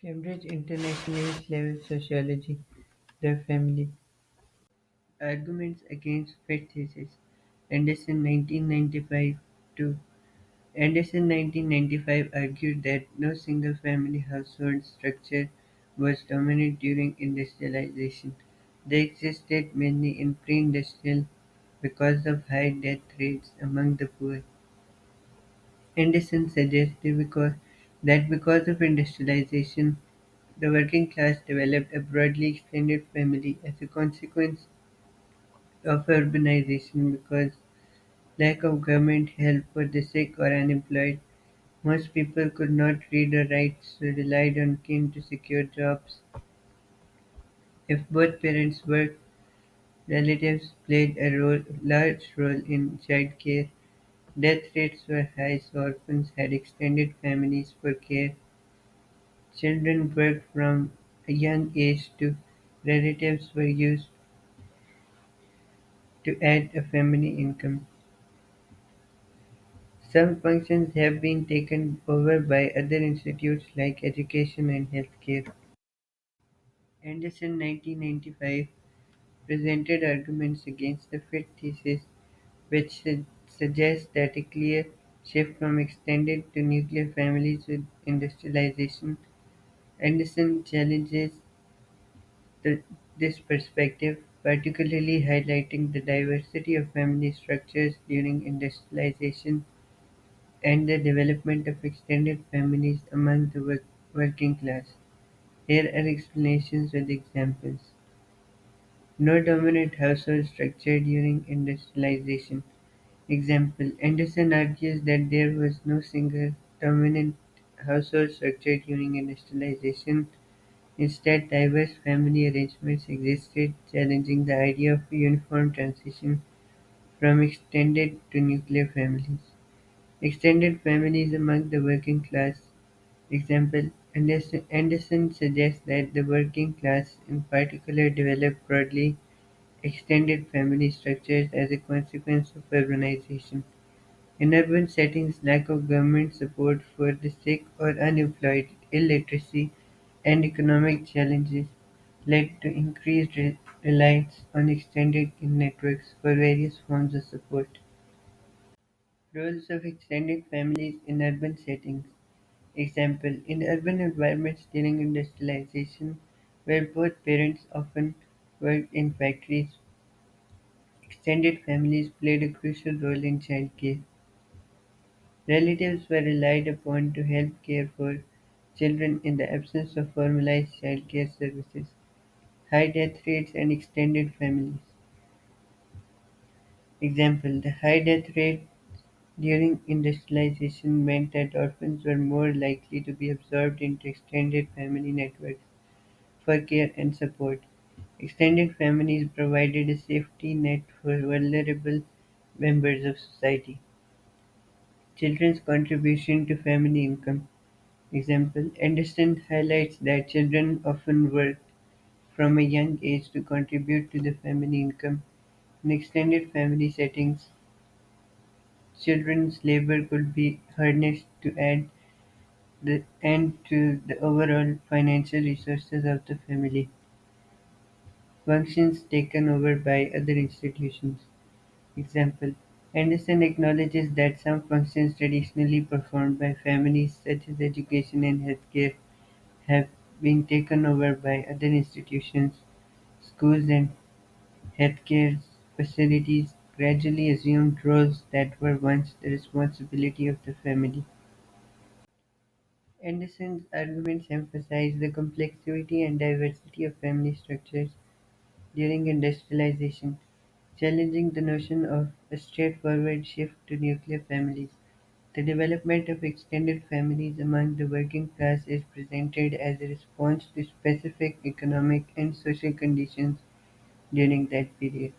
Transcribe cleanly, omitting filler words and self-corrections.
Cambridge Internationalist Level Sociology, The Family. Arguments against Fifth Thesis. Anderson 1995 2. Anderson 1995 argued that no single-family household structure was dominant during industrialization. They existed mainly in pre-industrial because of high death rates among the poor. Anderson suggested because of industrialization, the working class developed a broadly extended family as a consequence of urbanization because lack of government help for the sick or unemployed. Most people could not read or write, so relied on kin to secure jobs. If both parents worked, relatives played a large role in childcare. Death rates were high, so orphans had extended families for care. Children worked from a young age to relatives were used to add a family income. Some functions have been taken over by other institutes like education and healthcare. Anderson 1995 presented arguments against the Fifth Thesis, which suggests that a clear shift from extended to nuclear families with industrialization. Anderson challenges the, this perspective, particularly highlighting the diversity of family structures during industrialization and the development of extended families among the working class. Here are explanations with examples. No dominant household structure during industrialization. Example: Anderson argues that there was no single dominant household structure during industrialization. Instead, diverse family arrangements existed, challenging the idea of a uniform transition from extended to nuclear families. Extended families among the working class. Example: Anderson suggests that the working class in particular developed broadly extended family structures as a consequence of urbanization. In urban settings, lack of government support for the sick or unemployed, illiteracy, and economic challenges led to increased reliance on extended networks for various forms of support. Roles of extended families in urban settings. Example: in urban environments during industrialization, where both parents often worked in factories, extended families played a crucial role in childcare. Relatives were relied upon to help care for children in the absence of formalized childcare services. High death rates and extended families. Example: the high death rate during industrialization meant that orphans were more likely to be absorbed into extended family networks for care and support. Extended families provided a safety net for vulnerable members of society. Children's contribution to family income. Example: Anderson highlights that children often worked from a young age to contribute to the family income. In extended family settings, children's labor could be harnessed to add the end to the overall financial resources of the family. Functions taken over by other institutions. Example: Anderson acknowledges that some functions traditionally performed by families, such as education and healthcare, have been taken over by other institutions. Schools and healthcare facilities gradually assumed roles that were once the responsibility of the family. Anderson's arguments emphasize the complexity and diversity of family structures during industrialization, challenging the notion of a straightforward shift to nuclear families. The development of extended families among the working class is presented as a response to specific economic and social conditions during that period.